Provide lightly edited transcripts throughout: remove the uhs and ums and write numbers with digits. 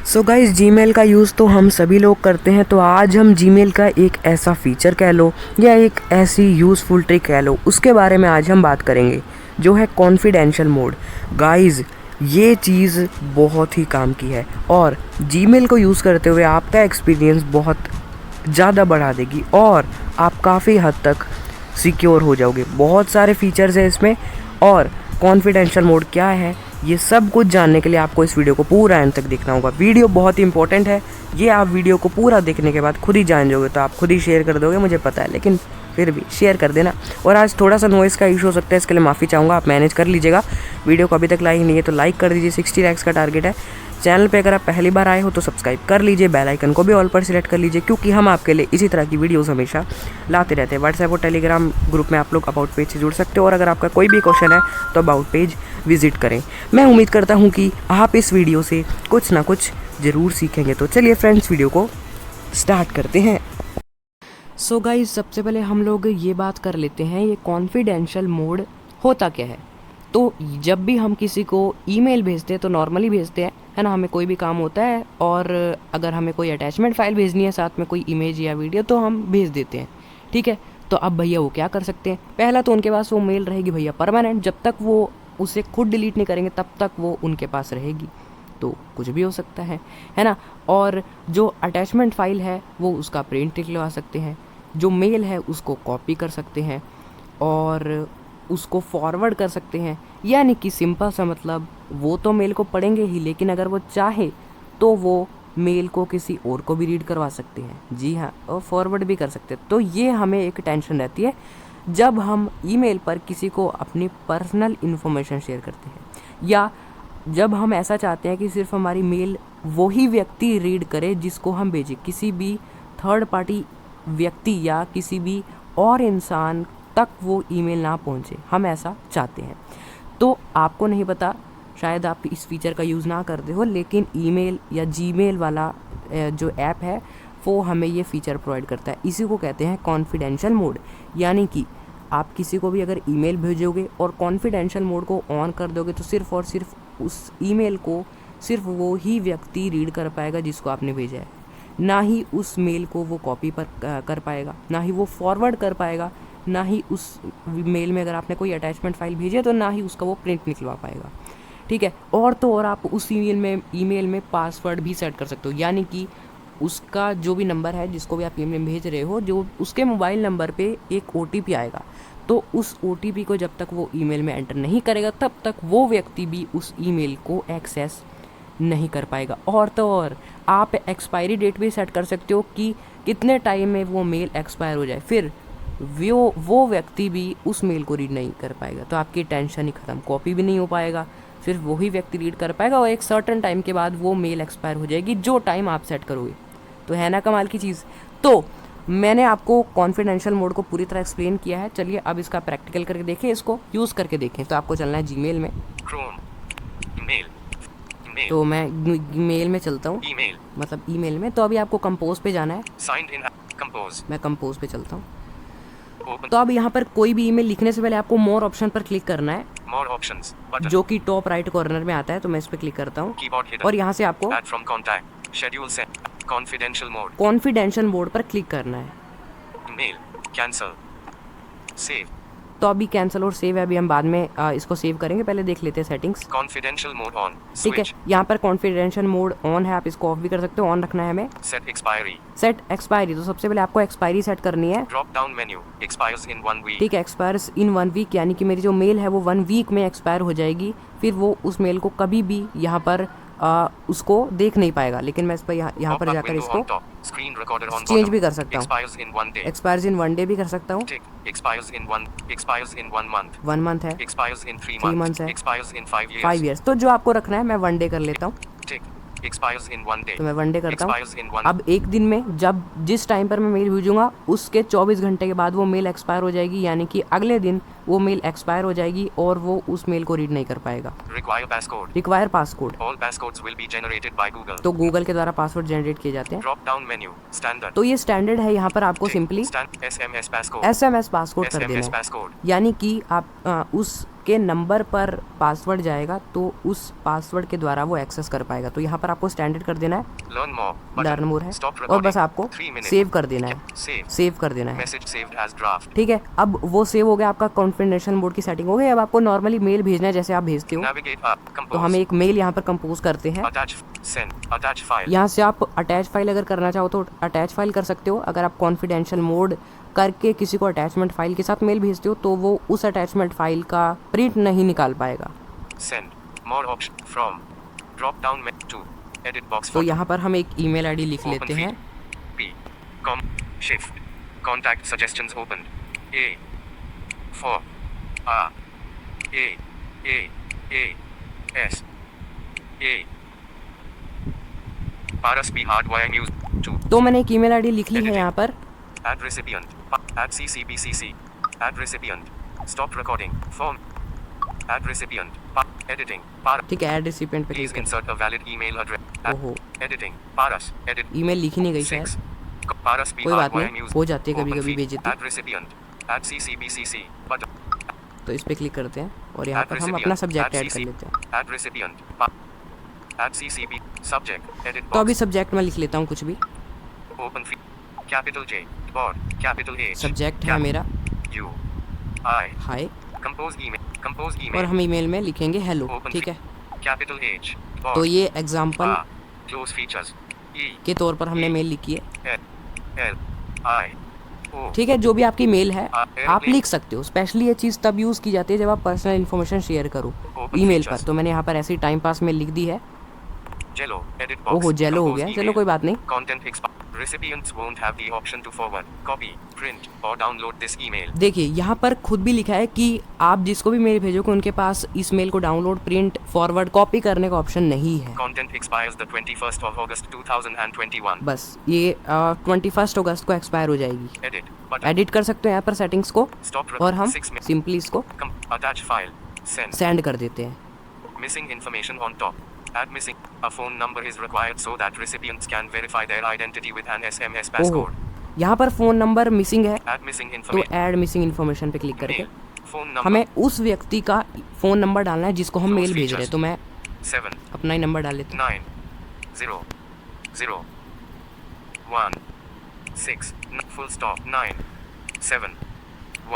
So guys, Gmail का use तो हम सभी लोग करते हैं। तो आज हम जीमेल का एक ऐसा फीचर कह लो या एक ऐसी यूज़फुल ट्रिक कह लो, उसके बारे में आज हम बात करेंगे, जो है कॉन्फिडेंशियल मोड। गाइस, ये चीज़ बहुत ही काम की है और जीमेल को यूज़ करते हुए आपका एक्सपीरियंस बहुत ज़्यादा बढ़ा देगी और आप काफ़ी हद तक सिक्योर हो जाओगे। बहुत सारे फीचर्स हैं इसमें और कॉन्फिडेंशियल मोड क्या है, ये सब कुछ जानने के लिए आपको इस वीडियो को पूरा एंड तक देखना होगा। वीडियो बहुत ही इंपॉर्टेंट है, ये आप वीडियो को पूरा देखने के बाद खुद ही जान जाओगे। तो आप खुद ही शेयर कर दोगे, मुझे पता है, लेकिन फिर भी शेयर कर देना। और आज थोड़ा सा नॉइज़ का इशू हो सकता है, इसके लिए माफ़ी चाहूँगा, आप मैनेज कर लीजिएगा। वीडियो को अभी तक लाइक नहीं है तो लाइक कर दीजिए, 60 लाइक्स का टारगेट है। चैनल पे अगर आप पहली बार आए हो तो सब्सक्राइब कर लीजिए, बेल आइकन को भी ऑल पर सिलेक्ट कर लीजिए, क्योंकि हम आपके लिए इसी तरह की वीडियोस हमेशा लाते रहते हैं। व्हाट्सएप और टेलीग्राम ग्रुप में आप लोग अबाउट पेज से जुड़ सकते हो और अगर आपका कोई भी क्वेश्चन है तो अबाउट पेज विजिट करें। मैं उम्मीद करता हूँ कि आप इस वीडियो से कुछ ना कुछ ज़रूर सीखेंगे। तो चलिए फ्रेंड्स, वीडियो को स्टार्ट करते हैं। सो गाइस, सबसे पहले हम लोग ये बात कर लेते हैं, ये कॉन्फिडेंशियल मोड होता क्या है। तो जब भी हम किसी को ईमेल भेजते हैं तो नॉर्मली भेजते हैं, है ना, हमें कोई भी काम होता है और अगर हमें कोई अटैचमेंट फाइल भेजनी है साथ में कोई इमेज या वीडियो तो हम भेज देते हैं, ठीक है। तो अब भैया वो क्या कर सकते हैं, पहला तो उनके पास वो मेल रहेगी भैया परमानेंट, जब तक वो उसे खुद डिलीट नहीं करेंगे तब तक वो उनके पास रहेगी। तो कुछ भी हो सकता है ना। और जो अटैचमेंट फाइल है वो उसका प्रिंट निकलवा सकते हैं, जो मेल है उसको कॉपी कर सकते हैं और उसको फॉरवर्ड कर सकते हैं। यानी कि सिंपल सा मतलब, वो तो मेल को पढ़ेंगे ही, लेकिन अगर वो चाहे तो वो मेल को किसी और को भी रीड करवा सकते हैं, जी हाँ, और फॉरवर्ड भी कर सकते हैं। तो ये हमें एक टेंशन रहती है जब हम ईमेल पर किसी को अपनी पर्सनल इन्फॉर्मेशन शेयर करते हैं, या जब हम ऐसा चाहते हैं कि सिर्फ हमारी मेल वही व्यक्ति रीड करे जिसको हम भेजें, किसी भी थर्ड पार्टी व्यक्ति या किसी भी और इंसान तक वो ईमेल ना पहुंचे, हम ऐसा चाहते हैं। तो आपको नहीं पता, शायद आप इस फीचर का यूज़ ना करते हो, लेकिन ईमेल या जीमेल वाला जो ऐप है वो हमें ये फ़ीचर प्रोवाइड करता है। इसी को कहते हैं कॉन्फिडेंशियल मोड। यानी कि आप किसी को भी अगर ईमेल भेजोगे और कॉन्फिडेंशियल मोड को ऑन कर दोगे तो सिर्फ़ और सिर्फ उस ईमेल को सिर्फ वो ही व्यक्ति रीड कर पाएगा जिसको आपने भेजा है, ना ही उस मेल को वो कॉपी पर कर पाएगा, ना ही वो फॉरवर्ड कर पाएगा, ना ही उस मेल में अगर आपने कोई अटैचमेंट फाइल भेजी है तो ना ही उसका वो प्रिंट निकलवा पाएगा, ठीक है। और तो और आप उस ईमेल में पासवर्ड भी सेट कर सकते हो। यानी कि उसका जो भी नंबर है जिसको भी आप ईमेल भेज रहे हो, जो उसके मोबाइल नंबर पे एक OTP आएगा, तो उस OTP को जब तक वो ईमेल में एंटर नहीं करेगा तब तक वो व्यक्ति भी उस ईमेल को एक्सेस नहीं कर पाएगा। और तो और आप एक्सपायरी डेट भी सेट कर सकते हो कि कितने टाइम में वो मेल एक्सपायर हो जाए, फिर वो व्यक्ति भी उस मेल को रीड नहीं कर पाएगा। तो आपकी टेंशन ही ख़त्म, कॉपी भी नहीं हो पाएगा, सिर्फ वही व्यक्ति रीड कर पाएगा और एक सर्टेन टाइम के बाद वो मेल एक्सपायर हो जाएगी, जो टाइम आप सेट करोगे। तो है ना कमाल की चीज़। तो मैंने आपको कॉन्फिडेंशियल मोड को पूरी तरह एक्सप्लेन किया है। चलिए अब इसका प्रैक्टिकल करके देखें, इसको यूज़ करके देखें। तो आपको चलना है जीमेल में, तो मैं मेल में चलता हूँ, मतलब ईमेल में। तो अभी आपको कंपोज पे जाना है, मैं कंपोज पे चलता हूँ। तो अब यहाँ पर कोई भी ईमेल लिखने से पहले आपको मोर ऑप्शन पर क्लिक करना है, जो कि टॉप राइट कॉर्नर में आता है। तो मैं इस पर क्लिक करता हूँ और यहाँ से आपको कॉन्फिडेंशियल मोड पर क्लिक करना है। तो अभी कैंसिल और सेव है, अभी हम बाद में इसको सेव करेंगे, पहले देख लेते हैं सेटिंग्स। कॉन्फिडेंशियल मोड ऑन, ठीक है, यहाँ पर कॉन्फिडेंशियल मोड ऑन है, आप इसको ऑफ भी कर सकते हो। ऑन रखना है हमें। सेट एक्सपायरी, तो सबसे पहले आपको एक्सपायरी सेट करनी है। Drop down menu, expires in 1 week, ठीक है, एक्सपायर्स इन 1 वीक, यानी कि मेरी जो मेल है वो 1 वीक में एक्सपायर हो जाएगी, फिर वो उस मेल को कभी भी यहाँ पर उसको देख नहीं पाएगा। लेकिन मैं इस पर यहाँ पर जाकर इसको चेंज भी कर सकता हूँ, एक्सपायर्स इन 1 डे भी कर सकता हूँ, एक्सपायर्स इन 1 मंथ, 1 मंथ है, एक्सपायर्स इन 3 मंथ्स है, एक्सपायर्स इन 5 5 ईयर्स। तो जो आपको रखना है, मैं 1 डे कर लेता हूँ, एक्सपायर्स इन 1 डे, तो मैं 1 डे करता हूँ। अब एक दिन में जिस टाइम पर मैं मेल भेजूंगा उसके 24 घंटे के बाद वो मेल एक्सपायर हो जाएगी, यानी कि अगले दिन वो मेल एक्सपायर हो जाएगी और वो उस मेल को रीड नहीं कर पाएगा। Require passcode, all passcodes will be generated by Google, तो गूगल के द्वारा पासवर्ड जनरेट किए जाते हैं। ड्रॉप डाउन मेन्यू, स्टैंडर्ड, तो ये स्टैंडर्ड है, यहाँ पर आपको सिंपली SMS SMS पासकोड कर देना है। यानी कि आप उसके उसके नंबर पर पासवर्ड जाएगा तो उस पासवर्ड के द्वारा वो एक्सेस कर पाएगा। तो यहाँ पर आपको स्टैंडर्ड कर देना है, Learn more. लर्न मोर है, Stop और बस recording. आपको 3 minutes. सेव कर देना है, Save. सेव कर देना है। Message saved as draft. ठीक है, अब वो सेव हो गया, आपका कॉन्फिडेंशियल मोड की सेटिंग हो गई। अब आपको नॉर्मली मेल भेजना है जैसे आप भेजते हो। Navigate up. तो Compose. हम एक मेल यहाँ पर कंपोज करते हैं। Attach. Send. Attach file. यहाँ से आप अटैच फाइल अगर करना चाहो तो अटैच फाइल कर सकते हो। अगर आप कॉन्फिडेंशियल मोड करके किसी को अटैचमेंट फाइल के साथ मेल भेजते हो तो वो उस अटैचमेंट फाइल का प्रिंट नहीं निकाल पाएगा। Send. More option. From. Drop down to. Edit box. तो यहाँ पर हम एक ईमेल आईडी लिख Open लेते हैं। P. Com. Shift. Contact suggestions opened. A. For. A. A. A. A. S. A. Paras P. Hardwire News. 2. तो मैंने एक ईमेल आईडी लिख ली है यहाँ पर। Add recipient. Add CCBCC. Add recipient. Stop recording. Form. Add recipient. Editing. ठीक है, add recipient पे Please click insert a valid email address. ओहो, Editing. Paras. Edit. ईमेल लिखी नहीं गई 6. शायद। Paras P. कोई बात Hardwire नहीं, News. हो जाती है Open कभी-कभी feed. बेइज्जती। Add recipient. Add CCBCC. Button. तो इस पे क्लिक करते हैं और यहाँ Add पर हम recipient. अपना सब्जेक्ट Add ऐड कर CC. लेते हैं। Add recipient. Add CCB. Subject. Edit तो अभी box. सब्जेक्ट में लिख लेता हूँ कुछ भी। Open feed. Capital J. Board. Capital H. Subject है मेरा U. I. Hi, Compose email. Compose और email. हम ईमेल में लिखेंगे हेलो। Open ठीक है, Capital H. Board. तो ये example A. Close features. E. के तौर पर हमने मेल लिखी है। L. I. O. ठीक है, जो भी आपकी मेल है आप लिख सकते हो। स्पेशली ये चीज़ तब यूज़ की जाती है जब आप पर्सनल इन्फॉर्मेशन शेयर करो ईमेल पर। तो मैंने यहाँ पर ऐसी टाइम पास में लिख दी है। Jello. Edit box. ओहो, जेलो हो Compose गया, चलो email. कोई बात नहीं। Content expired. Recipients won't have the option to forward, copy, print, or download this email. देखिए यहाँ पर खुद भी लिखा है कि आप जिसको भी मेल भेजोगे उनके पास इस मेल को डाउनलोड, प्रिंट, फॉरवर्ड, कॉपी करने का ऑप्शन नहीं है। Content expires the 21st of August 2021. बस ये 21 अगस्त को एक्सपायर हो जाएगी। Edit. Button. एडिट कर सकते हो यहाँ पर सेटिंग्स को, Stop. और हम 6 minutes. सिंपली इसको Attach file. Send. सेंड कर देते हैं। Missing information on top. Add missing. A phone number is required so that recipients can verify their identity with an SMS ओहो, passcode. यहाँ पर फ़ोन नंबर मिसिंग है Add missing तो information. Add missing information पे click करके Mail. Phone number. हमें उस व्यक्ति का फ़ोन नंबर डालना है जिसको हम मेल भेज रहे हैं। तो मैं 7 अपना ही नंबर डाल लेता हूँ। 9 0 0 1 6 full stop 9 7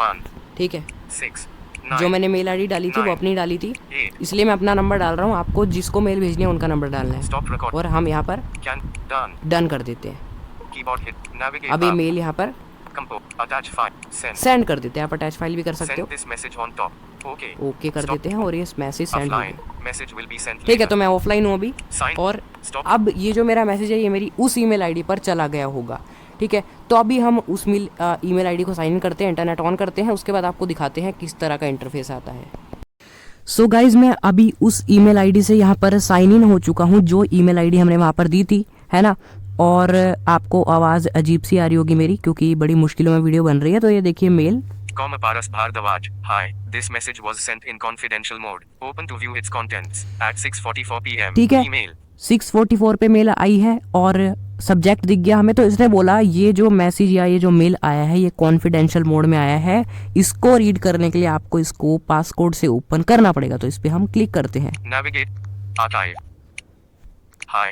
1 ठीक है, 6 जो 9 मैंने मेल आईडी डाली थी वो 9 अपनी डाली थी, 8 इसलिए मैं अपना नंबर डाल रहा हूँ। आपको जिसको मेल भेजनी है उनका नंबर डालना है stop record. और हम यहाँ पर Can done. डन कर देते हैं। Keyboard hit. Navigate. अब ये up. मेल यहाँ पर Compose. Attach file. Send. Send कर देते हैं। आप अटैच फाइल भी कर सकते Send हो। this message on top. Okay. Okay कर Stop. देते हैं और ये मैसेज सेंड हो Offline. गया। Message will be sent ठीक है, later. तो मैं ऑफलाइन हूँ अभी Sign. और Stop. अब ये जो मेरा मैसेज है ये मेरी उस ईमेल आईडी पर चला गया होगा। ठीक है, तो अभी हम उस ईमेल आईडी को साइन इन करते हैं, इंटरनेट ऑन करते हैं, उसके बाद आपको दिखाते हैं किस तरह का इंटरफेस आता है। सो गाइज, मैं अभी उस ईमेल आईडी से यहाँ पर साइन इन हो चुका हूँ जो ईमेल आईडी हमने वहाँ पर दी थी, है ना। और आपको आवाज़ अजीब सी आ रही होगी मेरी क्योंकि बड़ी मुश्किलों में वीडियो बन रही है। तो ये देखिए mail. Paras Bhardwaj. Hi. This message was sent in confidential mode. Open to view its contents at 6:44 p.m. ठीक है, Email. 6:44 पे मेल आई है और सब्जेक्ट दिख गया हमें। तो इसने बोला ये जो मैसेज या ये जो मेल आया है ये कॉन्फिडेंशियल मोड में आया है, इसको रीड करने के लिए आपको इसको पासकोड से ओपन करना पड़ेगा। तो इस पे हम क्लिक करते हैं। Navigate. Archive. Hi.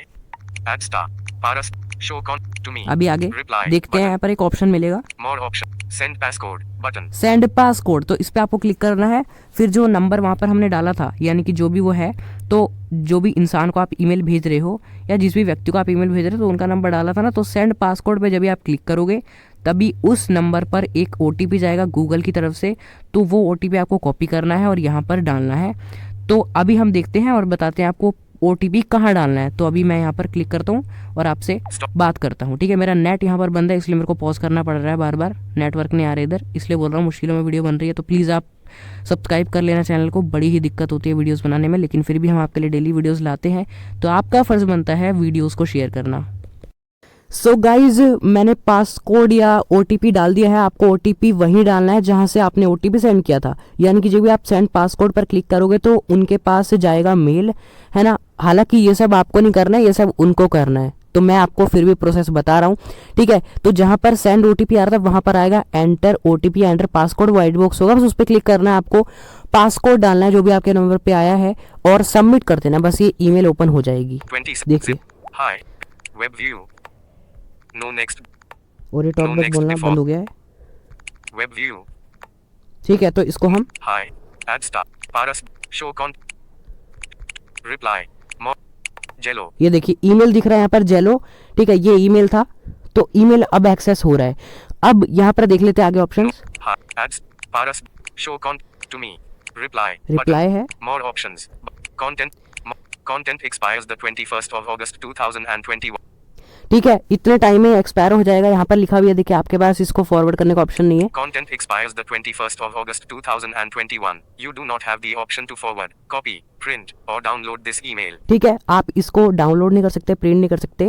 Add star. Paras. Show to me. अभी आगे Reply. देखते हैं, यहाँ पर एक ऑप्शन मिलेगा More option. Send passcode. Button. Send passcode. तो इस पे आपको क्लिक करना है। फिर जो नंबर वहाँ पर हमने डाला था यानी कि जो भी वो है, तो जो भी इंसान को आप ईमेल भेज रहे हो या जिस भी व्यक्ति को आप ईमेल भेज रहे हो तो उनका नंबर डाला था ना। तो सेंड पासकोड पे जब भी आप क्लिक करोगे तभी उस नंबर पर एक OTP जाएगा गूगल की तरफ से। तो वो OTP आपको कॉपी करना है और यहाँ पर डालना है। तो अभी हम देखते हैं और बताते हैं आपको OTP कहाँ डालना है। तो अभी मैं यहाँ पर क्लिक करता हूँ और आपसे बात करता हूँ। ठीक है, मेरा नेट यहाँ पर बंद है इसलिए मेरे को पॉज करना पड़ रहा है, बार बार नेटवर्क नहीं आ रहा इधर, इसलिए बोल रहा हूँ मुश्किलों में वीडियो बन रही है। तो प्लीज़ आप सब्सक्राइब कर लेना चैनल को, बड़ी ही दिक्कत होती है वीडियोस बनाने में, लेकिन फिर भी हम आपके लिए डेली वीडियोस लाते हैं तो आपका फ़र्ज़ बनता है वीडियोस को शेयर करना। सो गाइज, मैंने पासकोड या OTP डाल दिया है। आपको OTP वहीं डालना है जहां से आपने OTP सेंड किया था, यानी कि जब भी आप सेंड पासकोड पर क्लिक करोगे तो उनके पास से जाएगा मेल, है ना। हालांकि ये सब आपको नहीं करना है, ये सब उनको करना है। तो मैं आपको फिर भी प्रोसेस बता रहा हूँ, ठीक है। तो जहाँ पर सेंड OTP आ रहा था वहाँ पर आएगा enter OTP enter passcode, white box होगा, बस उस पर क्लिक करना है आपको, पासकोड डालना है जो भी आपके नंबर पे आया है और सबमिट कर देना, बस ये ईमेल ओपन हो जाएगी। देखिए हाय वेब व्यू नो नेक्स्ट और ये टॉप बॉक्स बोलना बंद हो गया है। वेब व्यू ठीक है, तो इसको हम हाय एड स्टार पारस शो कॉन रिप्लाई जेलो, ये देखिए ईमेल दिख रहा है यहाँ पर जेलो, ठीक है, ये ईमेल था, तो ईमेल अब एक्सेस हो रहा है। अब यहाँ पर देख लेते हैं आगे ऑप्शंस। पारस शो कॉन टू मी रिप्लाई है, more options content expires the 21st of August 2021, ठीक है, इतने टाइम में एक्सपायर हो जाएगा। यहाँ पर लिखा हुआ है देखिए, आपके पास इसको फॉरवर्ड करने का ऑप्शन नहीं है। Content expires the 21st of August 2021, you do not have the option to forward, copy, print और डाउनलोड दिस ईमेल, ठीक है, आप इसको डाउनलोड नहीं कर सकते, प्रिंट नहीं कर सकते,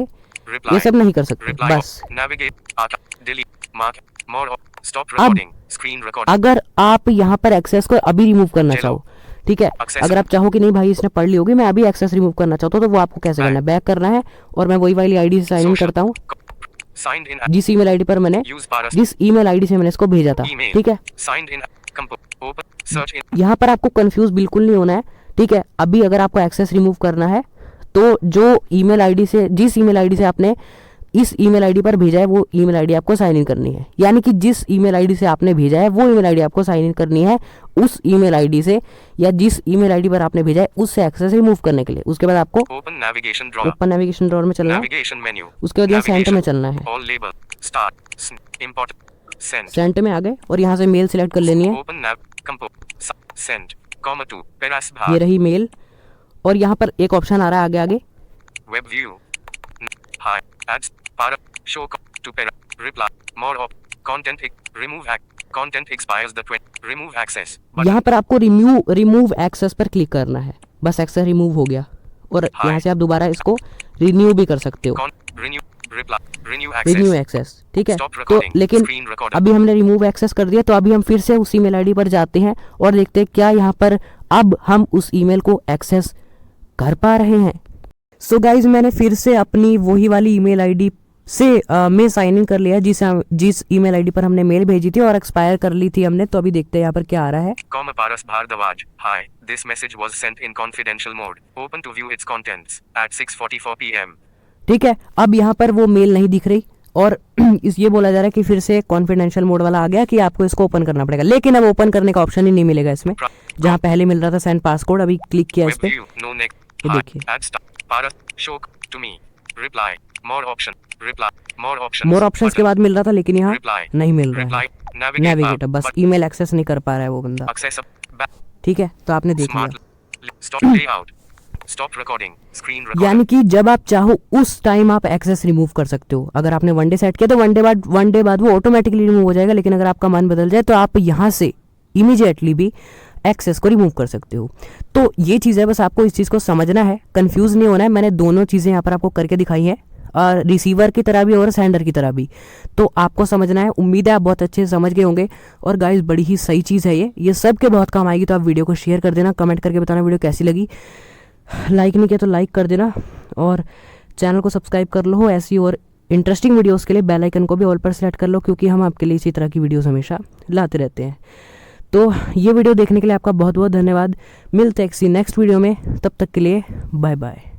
ये सब नहीं कर सकते, बस नेविगेट डिलीट मार्क मोर स्टॉप रिकॉर्डिंग स्क्रीन रिकॉर्ड। अगर आप यहाँ पर एक्सेस को अभी रिमूव करना चाहो, ठीक है, अगर आप चाहो कि नहीं भाई इसने पढ़ ली होगी, मैं अभी एक्सेस रिमूव करना चाहता हूँ, तो वो आपको कैसे करना है, बैक करना है और मैं वही वाली आईडी से साइन इन करता हूँ, जिस ईमेल आईडी पर मैंने जिस ईमेल आईडी से मैंने इसको भेजा था, ठीक है। यहाँ पर आपको कंफ्यूज बिल्कुल नहीं होना है, ठीक है। अभी अगर आपको एक्सेस रिमूव करना है तो जो ईमेल आईडी से जिस ईमेल आईडी से आपने इस ईमेल आईडी पर भेजा है वो ईमेल आईडी आपको साइन इन करनी है, यानी कि जिस ईमेल आईडी से आपने भेजा है वो ईमेल आईडी आपको साइन इन करनी है उस ईमेल आईडी से, या जिस ईमेल आईडी पर आपने भेजा है उससे एक्सेस रिमूव करने के लिए। उसके बाद आपको ओपन नेविगेशन ड्रॉअर में चलना है, उसके बाद यहाँ सेंट में चलना है, सेंट में आ गए और यहाँ से मेल सिलेक्ट कर लेनी है, ये रही मेल। और यहाँ पर एक ऑप्शन आ रहा है आगे आगे वेब व्यू हाय एड्स पार show to reply more of content remove content expires the remove access. यहाँ पर आपको रिमूव एक्सेस पर क्लिक करना है, बस एक्सेस रिमूव हो गया और यहाँ से आप दोबारा इसको रिन्यू भी कर सकते हो, रिन्यू एक्सेस, ठीक है। तो लेकिन अभी हमने रिमूव एक्सेस कर दिया, तो अभी हम फिर से उस ईमेल आईडी पर जाते हैं और देखते हैं क्या यहाँ पर अब हम उस ईमेल को एक्सेस कर पा रहे हैं। सो गाइज मैंने फिर से अपनी वही वाली ईमेल आईडी से में साइन इन कर लिया जिस ईमेल आईडी पर हमने मेल भेजी थी और एक्सपायर कर ली थी हमने। तो अभी देखते हैं यहाँ पर क्या आ रहा है। Paras Bhardwaj hi this message was sent in confidential mode open to view its contents at 6:44 PM। ठीक है, अब यहाँ पर वो मेल नहीं दिख रही और ये बोला जा रहा है कि फिर से कॉन्फिडेंशियल मोड वाला आ गया कि आपको इसको ओपन करना पड़ेगा, लेकिन अब ओपन करने का ऑप्शन ही नहीं मिलेगा इसमें। जहाँ पहले मिल रहा था सेंड पासकोड, अभी क्लिक किया इस पे, ये देखिए मोर ऑप्शंस के बाद मिल रहा था, लेकिन यहाँ नहीं मिल रहा है नेविगेट, बस ईमेल एक्सेस नहीं कर पा रहा है वो बंदा। ठीक है, तो आपने देख लिया, यानी कि जब आप चाहो उस टाइम आप एक्सेस रिमूव कर सकते हो। अगर आपने वन डे सेट किया तो वन डे बाद वो ऑटोमेटिकली रिमूव हो जाएगा, लेकिन अगर आपका मन बदल जाए तो आप यहाँ से इमीडिएटली भी एक्सेस को रिमूव कर सकते हो। तो ये चीज़ है, बस आपको इस चीज़ को समझना है, कंफ्यूज नहीं होना है। मैंने दोनों चीज़ें यहाँ पर आपको करके दिखाई हैं, और रिसीवर की तरह भी और सेंडर की तरह भी, तो आपको समझना है। उम्मीद है आप बहुत अच्छे से समझ गए होंगे। और गाइस बड़ी ही सही चीज़ है ये सब के बहुत काम आएगी। तो आप वीडियो को शेयर कर देना, कमेंट करके बताना वीडियो कैसी लगी। लाइक नहीं किया तो लाइक कर देना और चैनल को सब्सक्राइब कर लो ऐसी और इंटरेस्टिंग वीडियोस के लिए। बेल आइकन को भी ऑल पर सेलेक्ट कर लो, क्योंकि हम आपके लिए इसी तरह की वीडियोस हमेशा लाते रहते हैं। तो ये वीडियो देखने के लिए आपका बहुत बहुत धन्यवाद। मिलते हैं किसी नेक्स्ट वीडियो में, तब तक के लिए बाय बाय।